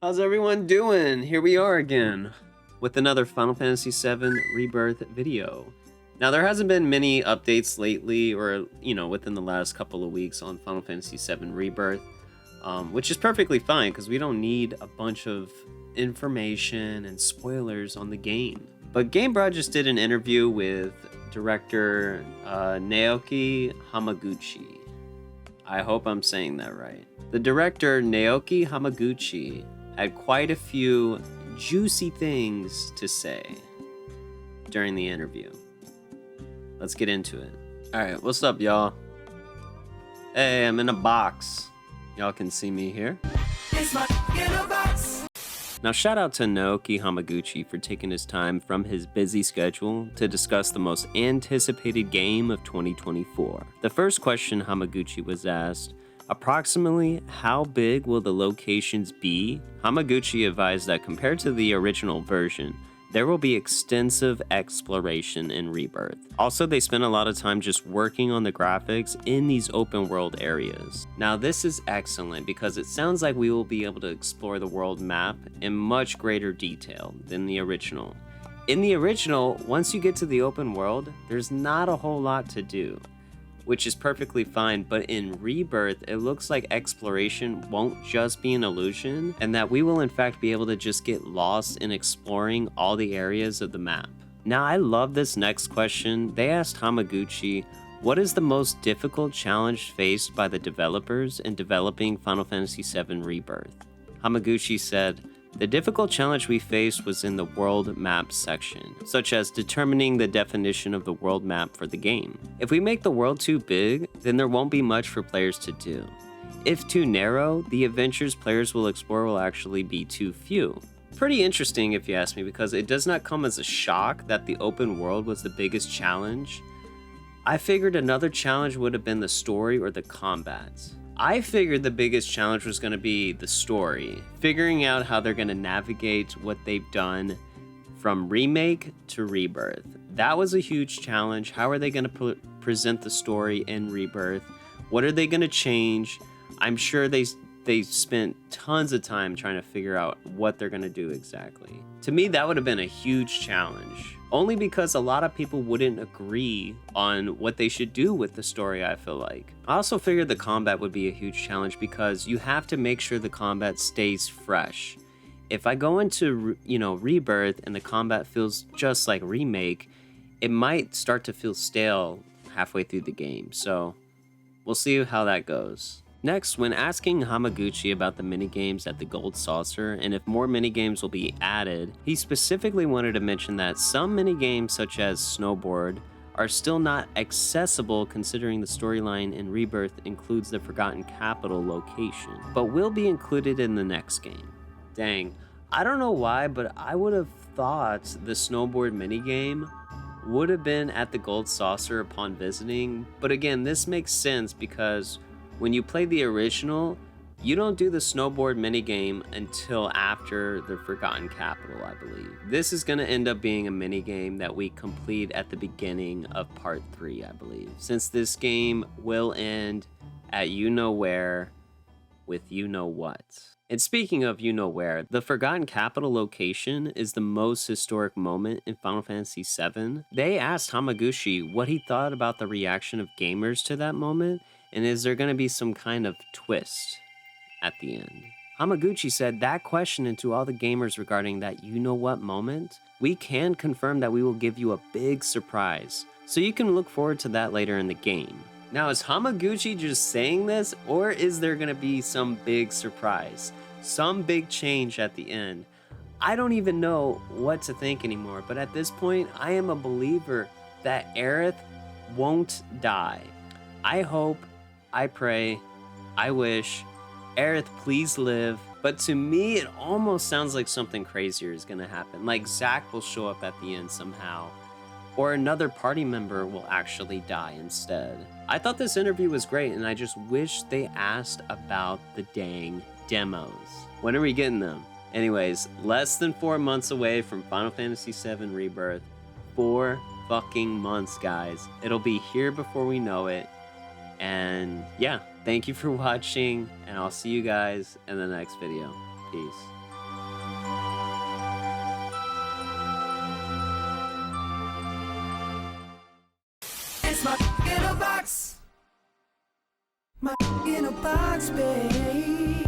How's everyone doing? Here we are again with another Final Fantasy VII Rebirth video. Now, there hasn't been many updates lately or, within the last couple of weeks on Final Fantasy VII Rebirth, which is perfectly fine because we don't need a bunch of information and spoilers on the game. But GameBrod just did an interview with director Naoki Hamaguchi. I hope I'm saying that right. The director, Naoki Hamaguchi, had quite a few juicy things to say during the interview. Let's get into it. Alright, what's up, y'all? Hey, I'm in a box. Y'all can see me here. Now, shout out to Naoki Hamaguchi for taking his time from his busy schedule to discuss the most anticipated game of 2024. The first question Hamaguchi was asked, approximately how big will the locations be? Hamaguchi advised that compared to the original version, there will be extensive exploration in Rebirth. Also, they spent a lot of time just working on the graphics in these open world areas. Now, this is excellent because it sounds like we will be able to explore the world map in much greater detail than the original. In the original, once you get to the open world, there's not a whole lot to do, which is perfectly fine, but in Rebirth, it looks like exploration won't just be an illusion, and that we will in fact be able to just get lost in exploring all the areas of the map. Now, I love this next question. They asked Hamaguchi, what is the most difficult challenge faced by the developers in developing Final Fantasy VII Rebirth? Hamaguchi said, the difficult challenge we faced was in the world map section, such as determining the definition of the world map for the game. If we make the world too big, then there won't be much for players to do. If too narrow, the adventures players will explore will actually be too few. Pretty interesting if you ask me, because it does not come as a shock that the open world was the biggest challenge. I figured another challenge would have been the story or the combat. I figured the biggest challenge was going to be the story, figuring out how they're going to navigate what they've done from Remake to Rebirth. That was a huge challenge. How are they going to present the story in Rebirth? What are they going to change? I'm sure they spent tons of time trying to figure out what they're going to do exactly. To me, that would have been a huge challenge. Only because a lot of people wouldn't agree on what they should do with the story, I feel like. I also figured the combat would be a huge challenge because you have to make sure the combat stays fresh. If I go into, Rebirth and the combat feels just like Remake, it might start to feel stale halfway through the game. So we'll see how that goes. Next, when asking Hamaguchi about the minigames at the Gold Saucer and if more minigames will be added, he specifically wanted to mention that some minigames such as Snowboard are still not accessible considering the storyline in Rebirth includes the Forgotten Capital location, but will be included in the next game. Dang, I don't know why, but I would have thought the Snowboard minigame would have been at the Gold Saucer upon visiting, but again, this makes sense because when you play the original, you don't do the snowboard minigame until after the Forgotten Capital, I believe. This is going to end up being a minigame that we complete at the beginning of Part 3, I believe, since this game will end at you-know-where with you-know-what. And speaking of you-know-where, the Forgotten Capital location is the most historic moment in Final Fantasy VII. They asked Hamaguchi what he thought about the reaction of gamers to that moment, and is there going to be some kind of twist at the end? Hamaguchi said that question into all the gamers regarding that you-know-what moment, we can confirm that we will give you a big surprise, so you can look forward to that later in the game. Now, is Hamaguchi just saying this, or is there going to be some big surprise? Some big change at the end? I don't even know what to think anymore, but at this point, I am a believer that Aerith won't die. I hope, I pray, I wish, Aerith, please live. But to me, it almost sounds like something crazier is going to happen. Like Zack will show up at the end somehow. Or another party member will actually die instead. I thought this interview was great, and I just wish they asked about the dang demos. When are we getting them? Anyways, less than 4 months away from Final Fantasy VII Rebirth. 4 fucking months, guys. It'll be here before we know it. And yeah, thank you for watching, and I'll see you guys in the next video. Peace. It's my in a box. My in a box, babe.